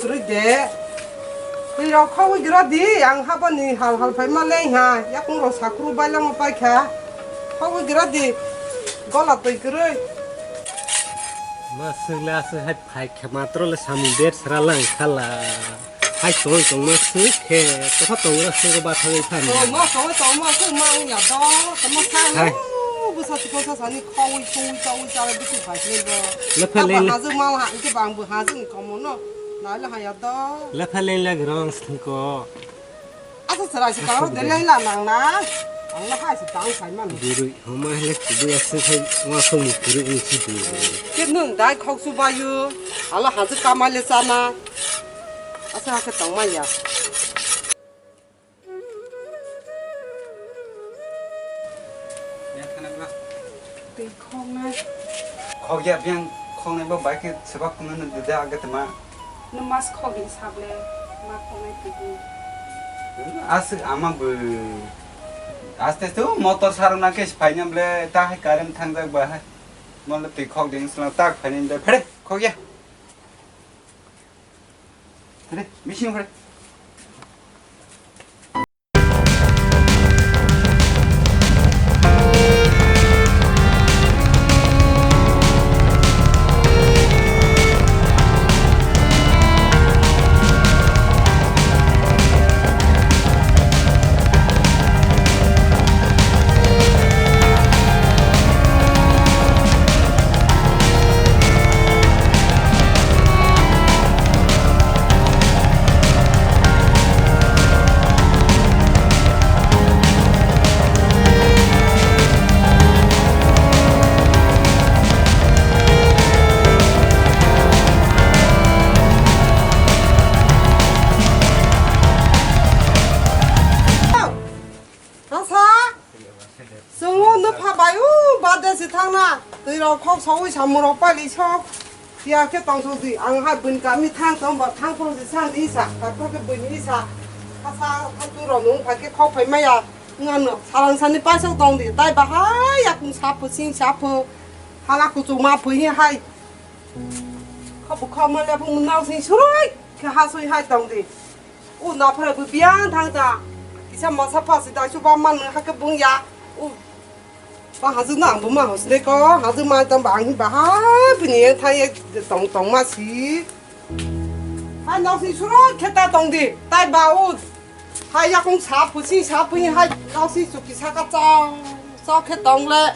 그러게. 이러 커고 그러디 양하번이 할할 발말래 하. 약으로 사쿠로 발랑 빠이카. 커고 그러디 골라또 그래. 마슬라스 할 파이카 마트로를 삼베르 살랑 칼라. 하이 똥 마스케 또 똥을 쓰고 바탕을 타네. 뭐 그만이야. 너 살. 부서 부서 사니 커고 똥 자를 비트 파시는 거. 레펠레. 하즈 말 한게 방부 하즈니 거모노. 나를 하야다. 레펠레 그런 스고. 아서 살아시 바로 내려이라 낭나. 낭나 하시 당 살만. 부르 엄마를 부르야스 와 송이 부르 인시도. 걔는 나 거기서 봐요. 알라 하즈 까말렸잖아. 아서 하게 정말이야. 내 콩나. 거기야 그냥 콩에 뭐 마이크 세박 보면은 늦게 하겠지만 너 마스 거기 사블레. 마 콩나 뜨고. 아스 아마 그 아스테도 모터 사람나 계시 파이냠블레 다 가름 탕작 봐 몰라 띠 거기 있으나 딱 파는데 그래 거기야 그래 미신 그래 이러 콕 서울 잠으로 빨리 쳐. 이렇게 당소지 안하 분감이 탕성 뭐 탕포지 상디사 그렇게 분이사 하사 한두로 농 밖에 콕 발마야 응안노 사랑산이 빠져 동디 딸바 하야 공 사포 신 사포 하나고 좀마 보이 하이 커부 커멀래 보면 나오신 수로이 그 하소이 하이 동디 오 나프라 그 비안 당다 이사 마사파스 다 주바만 하게 봉야 오 하즈 낭 보면 하스네거 하즈 말던 방이 봐 분이 타에 동동 맛이 아 나시 수로 켰다 동디 딸 바우 하야 공 사부시 사부이 하 나시 수기 사가 짜 켰동래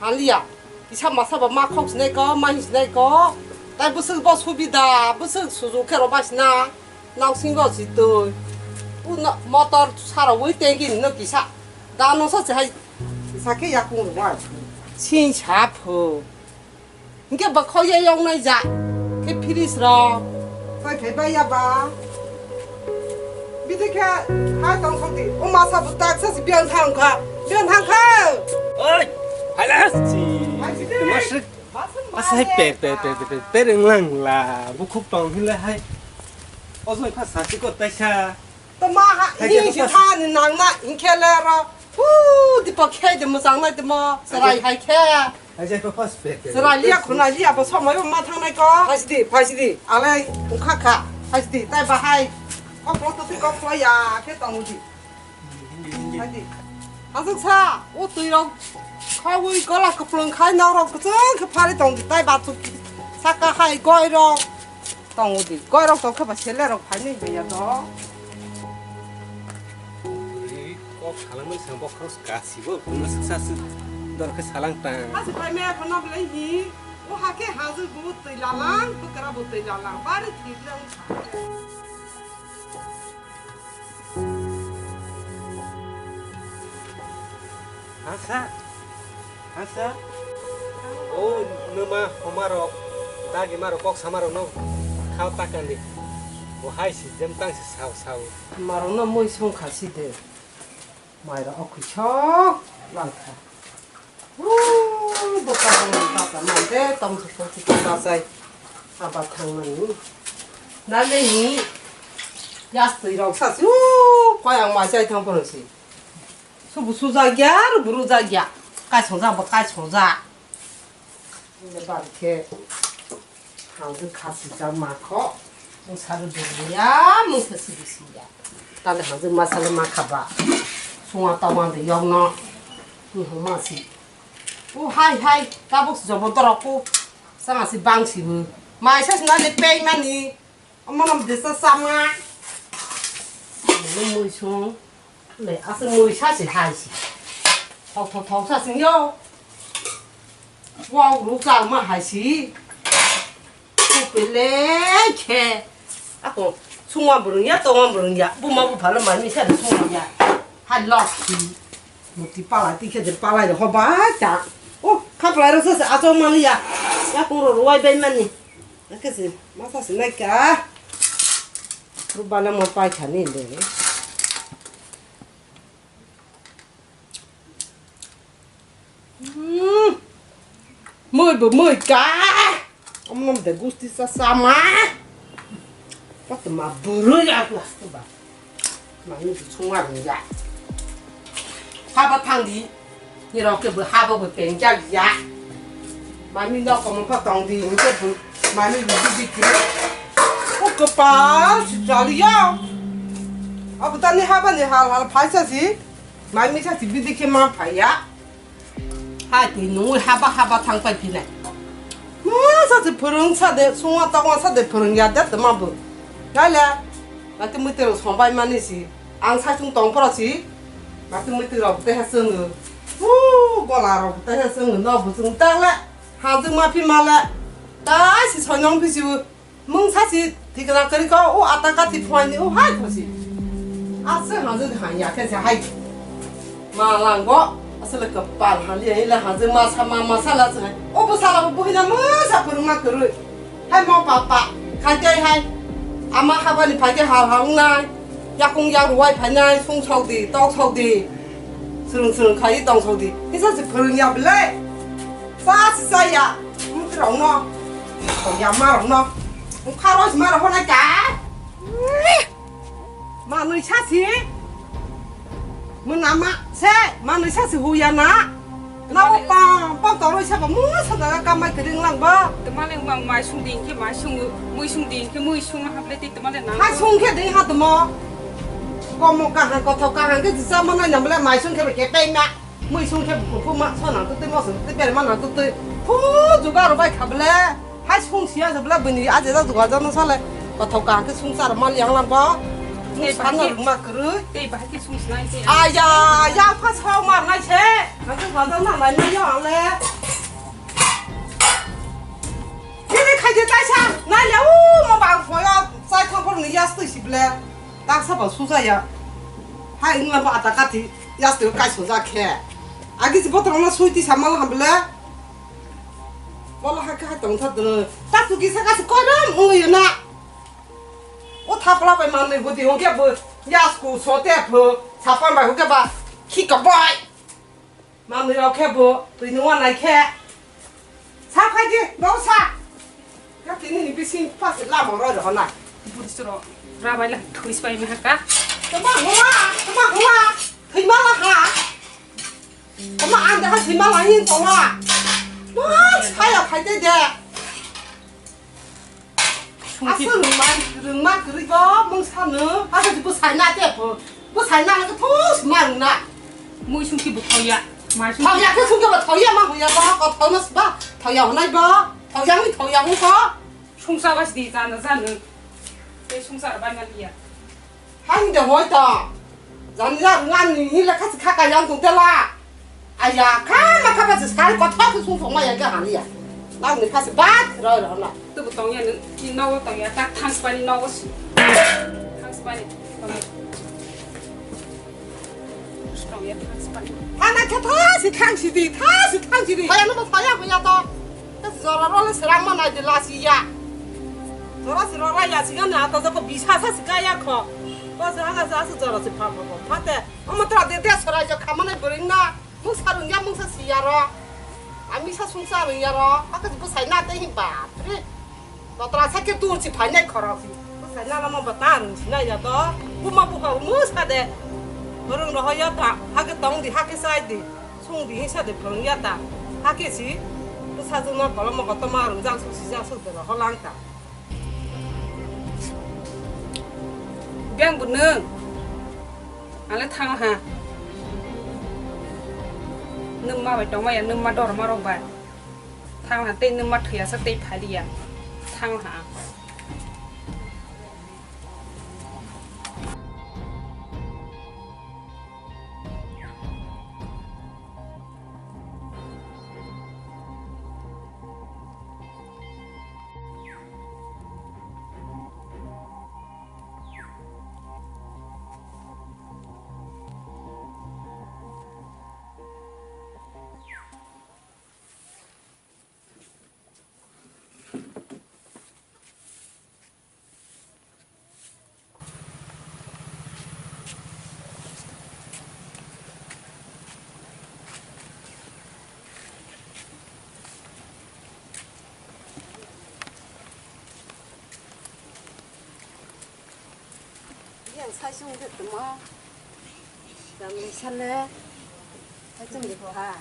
한리야 이차 마사바 마콕스네거 마히스네거 딸 무슨 뭐 소비다 무슨 수족해로 마시나 나신 거지 또 우나 모터 사러 왜 땡기는 너 기사 나는 서지 하 사케 약국으로 와. 신샤프. 이게 뭐 거기에 용나이자. 그 필이스러. 그 개발야 봐. 밑에 하던 소리. 엄마사부터 악세스 변탕가. 변탕가. 어이, 할라스지. 마스 마스 빼르랑라 부쿠빵 hil래 하이. 어서 파사 찍고 따샤. 또 마하 이시 타는 낭나 인켈레라. 디파 캐데 뭐 장나데 뭐 서라이 하이캐 아제 파스 빼. 서라이야 코나리야 뭐 소마요 마탕나이 거 파시디 알레 우카카 파시디 따이바 하이 거포도 띠 거포야 캐똥우디 하이디 한석사 옷도 이런 가고 이거라 거플은 가이 나오라 그저 그 팔이 동디 따이바 두 사까 하이 거이로 똥우디 거이로 또 그봐 셀레로 팔니 베야도 사랑을 상복 크로스 가시고 그는 식사스 너그 사랑땅 아주 발매 번호 블레이 오 하게 하즈 부트 라랑 부크라 부트 라랑 바리 티랑 Asa oh nama homaro dagi maro kok samaro no khao takandi o hai si jam tang si sao sao 마로나 뭐 송 가시데 마이라 어쿠쳐 랑카 오 보카는 바다만데 똥소포치 바다사이 아바탕은 날래니 야스도 이라고 사지 오 과양 마사이 탕보는시 수부 수자기야 부르자기야 까청자 뭐 까청자 근데 이렇게 항상 가스자 많고 무사를 들이야 무사스리시야 나는 항상 마사를 막아봐 송아 따만데 영나 마시 오 하이 까복스 접어더라고 상아시 방시부 마이샤스 나네 빼이만이 엄마는 됐어 싸마 너무 무슨 네 아스 무샤시 하시 더 사시요 와우 로가마 하시 그래 캐 아고 송아 부르냐 동아 부르냐 부마부 발로 많이 셔도 송아냐 할라키 뭐디 빨아 디케들 빨아야 허바자 오 카플라로서 아저만이야 야 공로 로이 벤만니 그래서 마사스 내가 루바나 뭐 빠이차니인데 뭘까 엄마 내 구스티사 사마 빠뜨마 부르냐고 봐 많이 총알이야 하바탕디 이렇게 뭐 하바고 뱅짝이야 많이 넣고 파탕디 이렇게 뭐 많이 누비지 그래 오빠 진짜리야 아부다니 하바니 할 파이사지 많이 사지 비디케만 파야 하디 농을 하바 탕파 비네 사실 버릉차대 송아 따와 사대 버릉야 됐더만 뭐 야래 나한테 못대로 손발만이지 안 사중 똥퍼라지 나한테 못대로 없대 했으는 오 거라로 없대 했으는 너 무슨 땅래 한증마 피말래 다시 전용피시고 멍사시 디그나 그러니까 오 아따까지 포함이 오 하이 거지 아스 한증 한야 그래서 하이 말랑고 asal kepal hali ilah hazem masa mama salah sih. Oh bersalah bukannya masa perumah kerut. Hai mau papa, kaji hai. Ama haba ni pagi hal nai. Yakung yang ruai panai sung saudi, tau saudi. Serung kaji tau saudi. Ini sih perumnya belai. Saya, mungkin orang no. Orang yang marah no. Kalau marah orang kan. Manusia sih. Menama saya manusia sehuyana. Nau pang tahu siapa musa dah kamai kering lang ba. Teman yang bang mai sung ding ke mai sung mui sung hab leti teman yang nang. Hai sung ke ding hat mo. Kamu kahan kau tahu kahan ke zaman mana yang boleh mai sung ke berkepe mak. Mui sung ke buku mak sana tu tu masuk tu biar mana tu tu. Juga rupai kabel. Hai sung siapa sebelah bunyi aja dah juga jangan salah. Kau tahu kahan ke sung sar mal yang lang ba. Sana rumah kerut. Tei bahagi sung senai tei. Ayah, ya pas kau marah cek. Nanti kau dah nak nanya yang le. Ini kaji tasya, nanya mau bang saya kampung ni yas tu sih bela. Tak sabar susah ya. Hai ini lambat ada kati yas tu kai susah ke. Agi si botol mana suiti sama lah bela. Walau hak hak tengah tu. Tak tu kisah kasih korang, ya nak. 我他不拉白忙的，我地方给不雅school说的不，他半白给吧，去个白，忙的要看不，对你往来看，茶快点，老茶，要给你不行，把是拉毛了就好来。 Budi suro rabai lah tulis pai mah ka. 怎么我，退嘛了哈？怎么按着还退嘛了人走了？哇，还要排队的。 아스 르마 그리고 멍사는 아주 뭐 살나 대포 뭐 살나 그 토스 말나 Mui sung ki bu thoya. Mai sung. 더야 그 숨겨 더야만 뭐야 봐 더너스 봐 더야 오나 봐 더양이 더야 오서 Sung sa bas di zan zan. Tei sung sa rabai man dia. 한데 뭐다 잔자 난 일을 같이 가까 양동 될라 아야 가마가서 살고 타고 송송만 얘기 아니야 나는 가서 봐 그러나 Tu bu tong ya ni nawa tong ya tak thang spani nawa si. Thang spani. Tong ya thang spani. 하나 다시 탕시디 하야 너무 사야 그냥 또 저러러 사람만 아이들 라시야 저러시러라 야 지금 나도 저거 비사사스 가야 커 버스 하가서 아서 저러지 파고 파대 엄마 들아대 대서라 저 가만히 버린나 뭉사는 야 뭉사 시야라 아미사 송사는 야라 아까 뭐 살나 때 힘봐 그래 너들아 새끼 두지 반냐 걸어지 뭐 살나만 봤다는 지나야 더 부마 부하 뭐 사대 그런 거 하였다 하게 동디 하게 사이디 송디 해서대 병이었다 하게지 그 사진을 걸어 먹었던 말은 장수 시장 속대로 헐랑다 biang bún nương anh lấy thang hả nương ma vậy trong mày nương ma đỏ ma rong vậy thang hả tên nương ma thìa sắc tên phải đi à thang hả 사실 그때 뭐 남이 살래 사실 이거 봐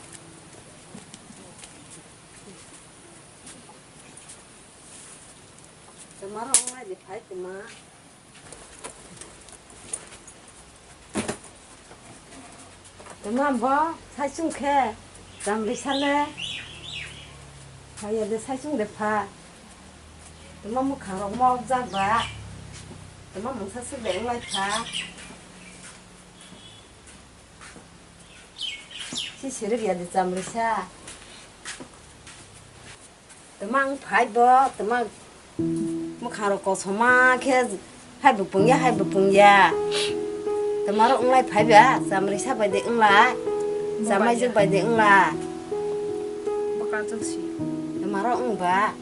તમારો હમણાં જ ફાઈટ માં તમામ 봐 사실 개 남이 살래 하여도 사실 봐 તમામ 뭐 가로 뭐 잡아 tụi mình sẽ sử dụng lại thả chỉ sử dụng để làm gì sao tụi mình phải bỏ tụi mình một khảo rồi có số mà khi hai bữa bùng ya tụi mình ông lại phải bỏ làm gì sao phải để ông lại làm gì phải để ông lại bác ăn chút xí tụi mình ông bà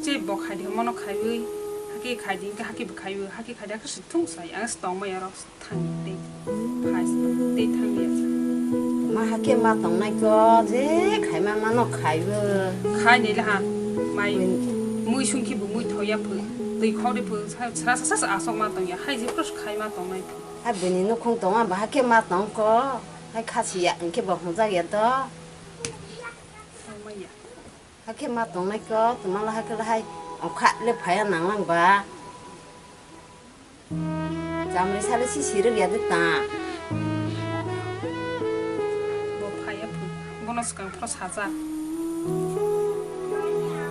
chị bác khai đi mà nó khai với haki khai đi cái haki bị khai với haki khai đi cái sự thung sai ăn stong mày rồi thằng đi phải đi thằng đi mà hai cái mà tổng này có thế khai mà nó khai vừa khai đi là ha mày mũi xuống khi bự mũi thôi ya bự từ khó đi bự sao à xong mà tổng ya hay gì cũng khai mà tổng này hai bên này nó không tổng à mà hai cái mà tổng có hai khá gì ạ cái bảo không ra vậy đó hai cái mà tổng này có tụi nó là hai cái là hai ông khát lấy phải ăn nắng lắm bà chăm lấy sao lấy xí được vậy ta bộ phải ya bự bonus càng plus hazard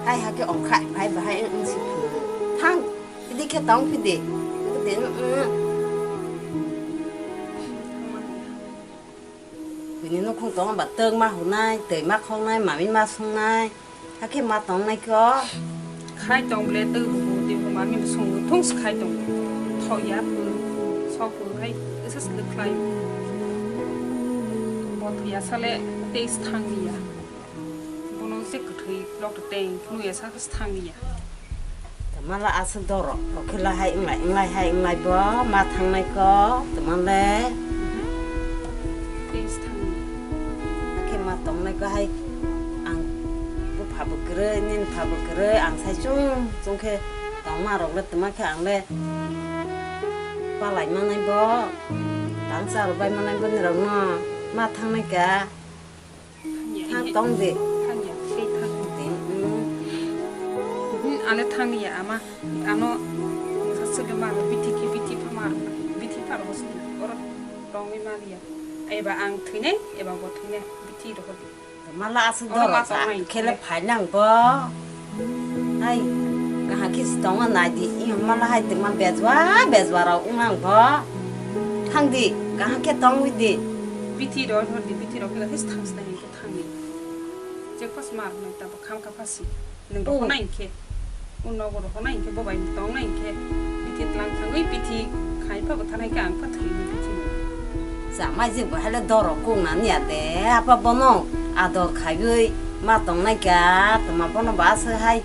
hai cái ông khát phải và hai ông xí thang đi cái tổng cái đi cái tiền vì nó không tổng mà tương mà hôm nay tới mà hôm nay mà mình mà hôm nay hai cái mà tổng này có khai tổng lệ từ bộ tiêu của mình dùng thông khai tổng thổi giá phứ so phứ hay rất là khai bộ thổi giá sao lệ tê thang đi à bộ nó sẽ cực thủy lọc được tiền nuôi sao cái thang đi à mà là ăn đồ rồi cái là hai lại bó mà thằng này có tụi mình lẽ tê thang cái mà tổng này có hay 밥을 끓여, 닌 밥을 끓여, 안 사죠. 좀 그, 동마로 그랬더만 그 안에 빨라이만 해보, 당사로 바이만 해보 니라고 마 탕니까, 탕 동대, thang ya tê thang 안에 탕이야 아마 아노 사슬 말로 비티 파로 무슨 어라 롱이 말이야 에바 안 트네 에바 못 트네 비티로 거기 mà là ăn đồ rồi, cái là phải năng bó, hay, cái hàng kia tông anh này đi, mà là hay tụi mình bé rồi cũng năng bó, thằng đi, cái hàng kia tông với đi. 비티로 허디 비티로 그가 헤스 탕스나이 그 탕이 제파스 마르는 따바 캄카파시 능도 호나 인케 운노고로 호나 인케 보바이 동나 인케 비티 tlăng 탕의 비티 카이파고 타나이 게 안파 트리는 비티 Dạ mai gì phải là đồ rồi cũng là nhà để apa bono à đồ khai gửi mà tổng này cả tụi mà bono bả sơ hay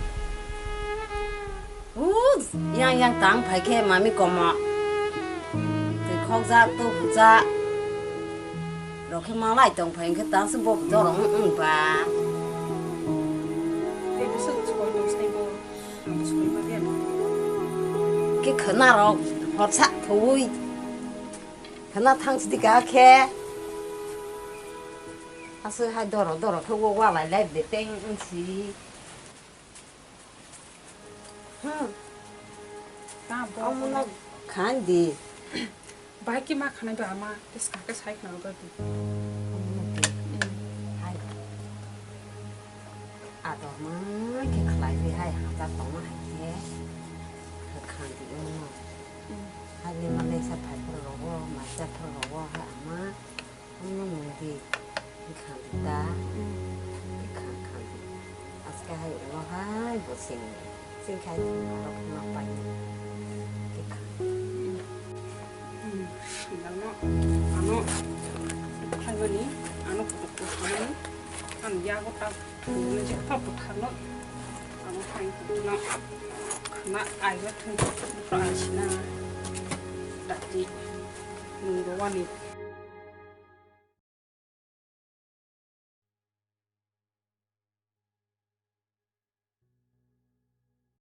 yang tang phải khe mà mi có mọ thì khóc ra tu phụ ra rồi khi mà lại tổng phải cái tang sư bộ cho nó bà cái sự coi đồ say bò nó soi mà đi cái khẩn nào rồi họ sát thôi khẩn nào thằng chỉ cả khe à sư hai đồ rồi thôi qua lại để tên anh chị ta bò ông nó khán đi bài kia mà khăn này bà mà cái sai nào cái gì hai à đó mà cái lại thì hai hàng ta tổng hai thế khán đi ông hai lên mà lên sẽ phải pro mà sẽ pro hai mà ông nó muốn đi khán đi ta khán đi à cái hai nó hai bộ sinh khai thì nó phải cái khán ano hay vậy nhỉ ano phụ thuộc anh ya có tao nên chỉ thắp một thằng nó ano hay nó khana ai vậy thôi phải xin na đặt đi mình có quan niệm